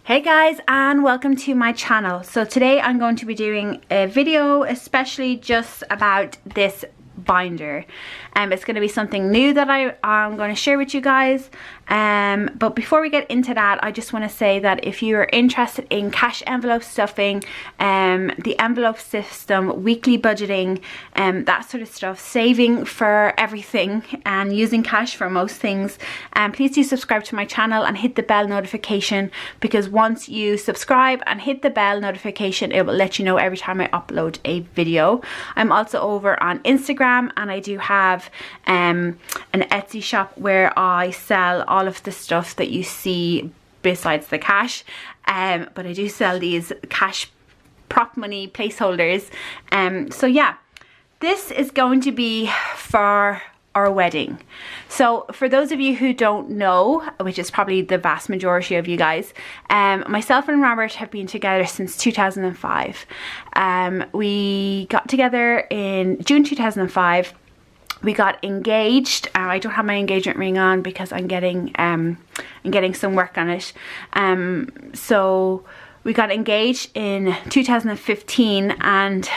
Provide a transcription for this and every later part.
Hey guys, and welcome to my channel. So today I'm going to be doing a video especially just about this binder. It's going to be something new that I'm going to share with you guys. But before we get into that, I just want to say that if you're interested in cash envelope stuffing, the envelope system, weekly budgeting, that sort of stuff, saving for everything and using cash for most things, please do subscribe to my channel and hit the bell notification, because once you subscribe and hit the bell notification, it will let you know every time I upload a video. I'm also over on Instagram, and I do have an Etsy shop where I sell all of the stuff that you see besides the cash, but I do sell these cash prop money placeholders. So yeah, this is going to be for our wedding. So for those of you who don't know, which is probably the vast majority of you guys, myself and Robert have been together since 2005. We got together in June 2005. We got engaged. I don't have my engagement ring on because I'm getting some work on it. So we got engaged in 2015, and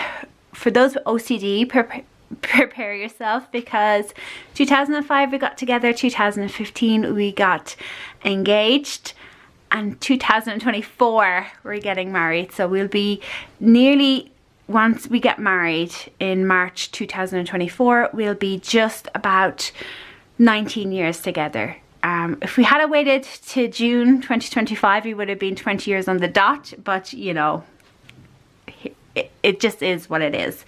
for those with OCD, prepare yourself, because 2005 we got together, 2015 we got engaged, and 2024 we're getting married. So we'll be nearly, once we get married in March 2024, we'll be just about 19 years together. If we had waited to June 2025, we would have been 20 years on the dot, but you know, it just is what it is.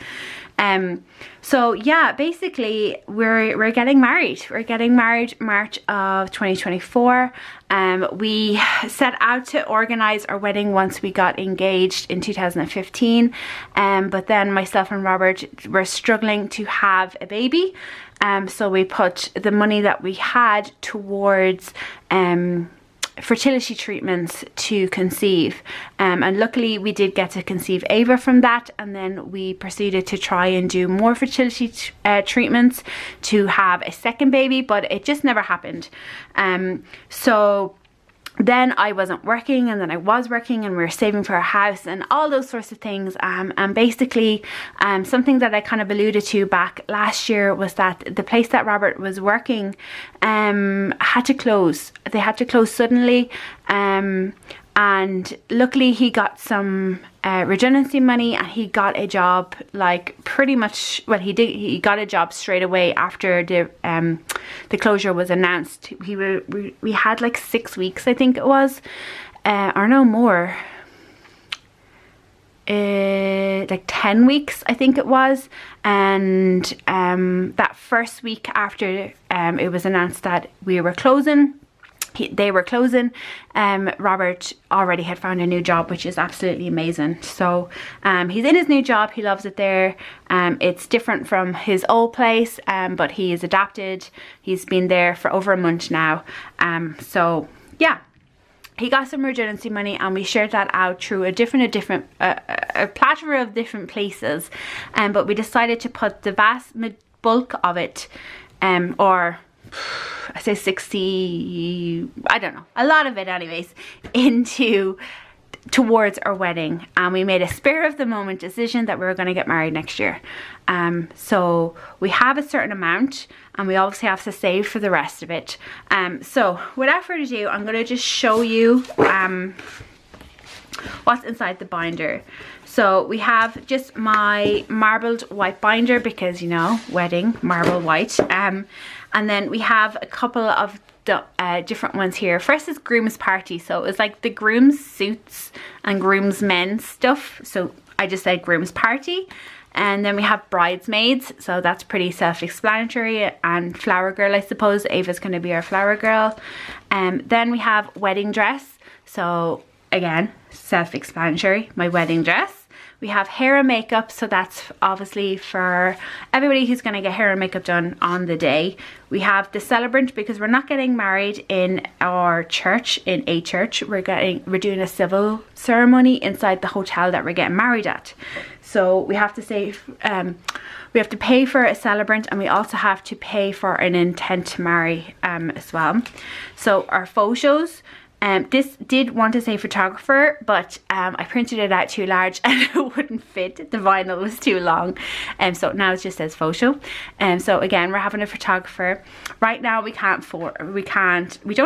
So yeah, basically we're getting married. We're getting married March of 2024. We set out to organize our wedding once we got engaged in 2015. But then myself and Robert were struggling to have a baby. So we put the money that we had towards fertility treatments to conceive, and luckily we did get to conceive Ava from that, and then we proceeded to try and do more fertility treatments to have a second baby, but it just never happened. So then I wasn't working, and then I was working, and we were saving for a house and all those sorts of things. And basically, something that I kind of alluded to back last year was that the place that Robert was working had to close. They had to close suddenly. And luckily he got some redundancy money, and he got a job like pretty much, well, he got a job straight away after the closure was announced. We had like 6 weeks, I think it was, or no more, like 10 weeks I think it was. And that first week after it was announced that we were closing, they were closing, Robert already had found a new job, which is absolutely amazing. So he's in his new job, he loves it there. It's different from his old place, but he is adapted. He's been there for over a month now. So yeah, he got some redundancy money, and we shared that out through a plethora of different places. But we decided to put the vast bulk of it, or I say 60, I don't know, a lot of it anyways, towards our wedding. And we made a spur of the moment decision that we were going to get married next year. So we have a certain amount, and we obviously have to save for the rest of it. So without further ado, I'm going to just show you what's inside the binder. So we have just my marbled white binder, because you know, wedding, marble white. And then we have a couple of different ones here. First is groom's party. So it's like the groom's suits and groom's men stuff. So I just said groom's party. And then we have bridesmaids. So that's pretty self-explanatory. And flower girl, I suppose. Ava's going to be our flower girl. Then we have wedding dress. So again, self-explanatory, my wedding dress. We have hair and makeup, so that's obviously for everybody who's going to get hair and makeup done on the day. We have the celebrant, because we're not getting married in our church, in a church. We're doing a civil ceremony inside the hotel that we're getting married at. So we have to save, we have to pay for a celebrant, and we also have to pay for an intent to marry as well. So our photos, This did want to say photographer, but I printed it out too large and it wouldn't fit. The vinyl was too long, so now it just says photo. So again, we're having a photographer. Right now we don't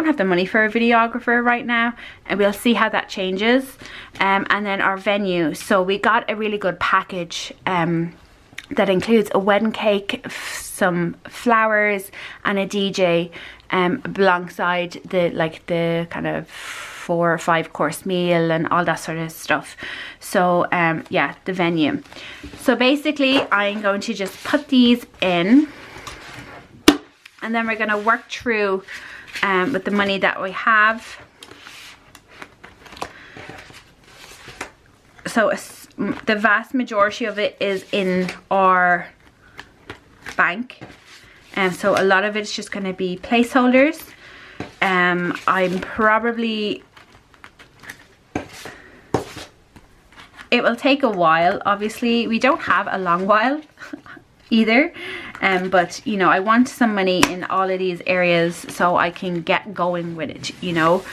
have the money for a videographer right now, and we'll see how that changes. And then our venue. So we got a really good package that includes a wedding cake, some flowers, and a DJ alongside the kind of 4 or 5 course meal and all that sort of stuff. So yeah, the venue. So basically I'm going to just put these in, and then we're going to work through with the money that we have. So the vast majority of it is in our bank, and so a lot of it's just going to be placeholders. I'm probably, it will take a while. Obviously we don't have a long while either, but you know, I want some money in all of these areas so I can get going with it, you know.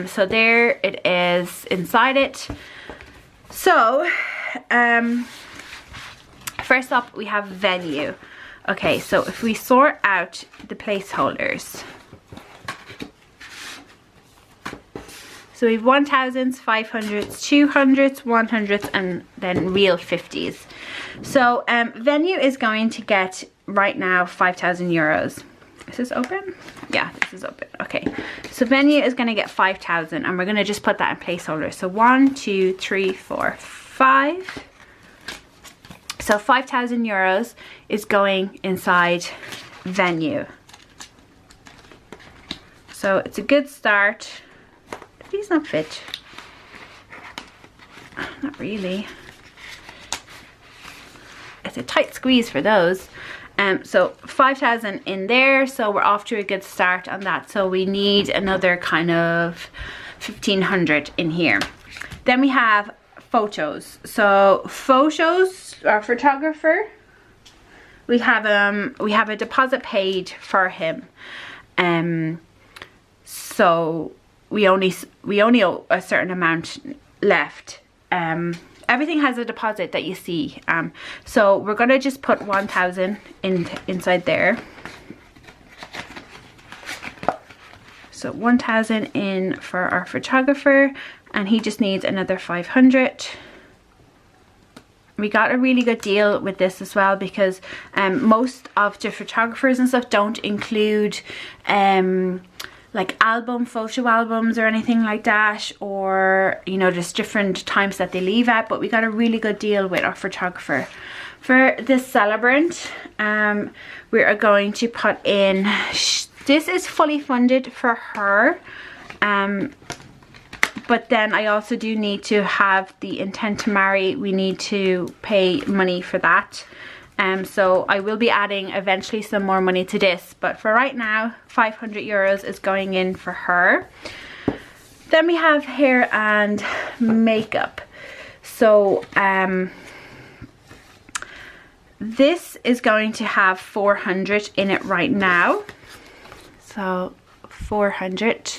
So there it is inside it. So first up we have venue. Okay, so if we sort out the placeholders, so we have 1000s, 500s, 200s, 100s, and then real 50s. So venue is going to get right now 5,000 euros. Is this open? Yeah, this is open. Okay, so venue is going to get 5,000, and we're going to just put that in placeholder. So 1, 2, 3, 4, 5. So 5,000 euros is going inside venue. So it's a good start. These not fit. Not really. It's a tight squeeze for those. So 5,000 in there, so we're off to a good start on that. So we need another kind of 1,500 in here. Then we have photos. So photos, our photographer, we have a deposit paid for him. So we only owe a certain amount left. Everything has a deposit that you see. So we're gonna just put 1,000 inside there. So 1,000 in for our photographer, and he just needs another 500. We got a really good deal with this as well, because most of the photographers and stuff don't include like photo albums or anything like that, or you know, there's different times that they leave at, but we got a really good deal with our photographer. For this celebrant, we are going to put in, this is fully funded for her, but then I also do need to have the intent to marry. We need to pay money for that. So I will be adding eventually some more money to this, but for right now 500 euros is going in for her. Then we have hair and makeup. So this is going to have 400 in it right now. So 400.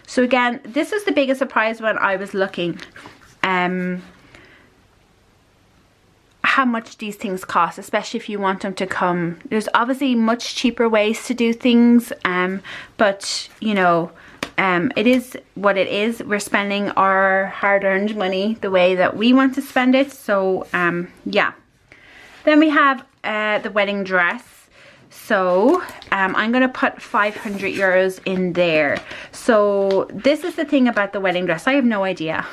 So again, this is the biggest surprise when I was looking how much these things cost, especially if you want them to come. There's obviously much cheaper ways to do things, but you know, it is what it is. We're spending our hard-earned money the way that we want to spend it. So yeah. Then we have the wedding dress. So I'm going to put 500 euros in there. So this is the thing about the wedding dress. I have no idea.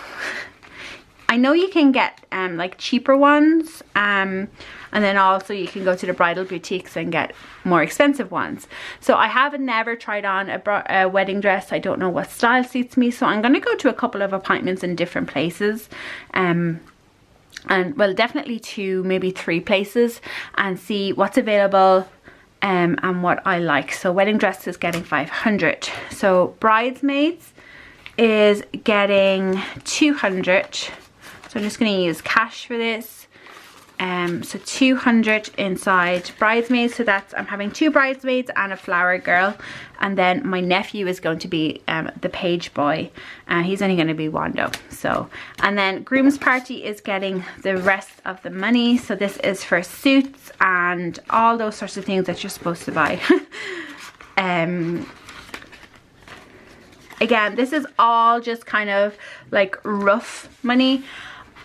I know you can get like cheaper ones, and then also you can go to the bridal boutiques and get more expensive ones. So I have never tried on a wedding dress. I don't know what style suits me. So I'm going to go to a couple of appointments in different places. And well, definitely 2, maybe 3 places, and see what's available. And what I like. So wedding dress is getting 500. So bridesmaids is getting 200. So I'm just going to use cash for this. So 200 inside bridesmaids. So that's, I'm having 2 bridesmaids and a flower girl. And then my nephew is going to be the page boy. He's only going to be Wando. So, and then groom's party is getting the rest of the money. So this is for suits and all those sorts of things that you're supposed to buy. Again, this is all just kind of like rough money.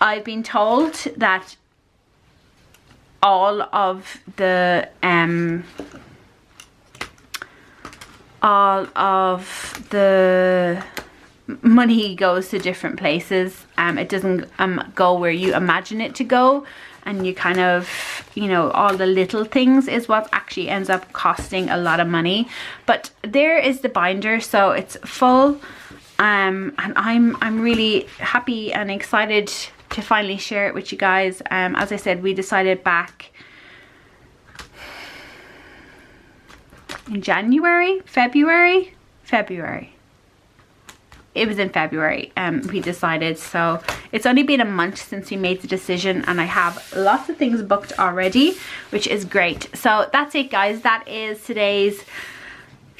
I've been told that all of the money goes to different places. It doesn't go where you imagine it to go, and you kind of, you know, all the little things is what actually ends up costing a lot of money. But there is the binder, so it's full, and I'm really happy and excited to finally share it with you guys. As I said, we decided back in February. It was in February we decided, so it's only been a month since we made the decision, and I have lots of things booked already, which is great. So that's it, guys. That is today's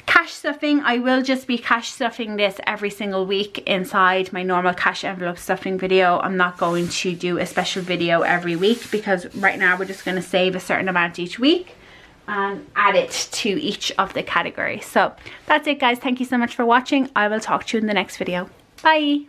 cash stuffing. I will just be cash stuffing this every single week inside my normal cash envelope stuffing video. I'm not going to do a special video every week, because right now we're just going to save a certain amount each week and add it to each of the categories. So that's it, guys. Thank you so much for watching. I will talk to you in the next video. Bye.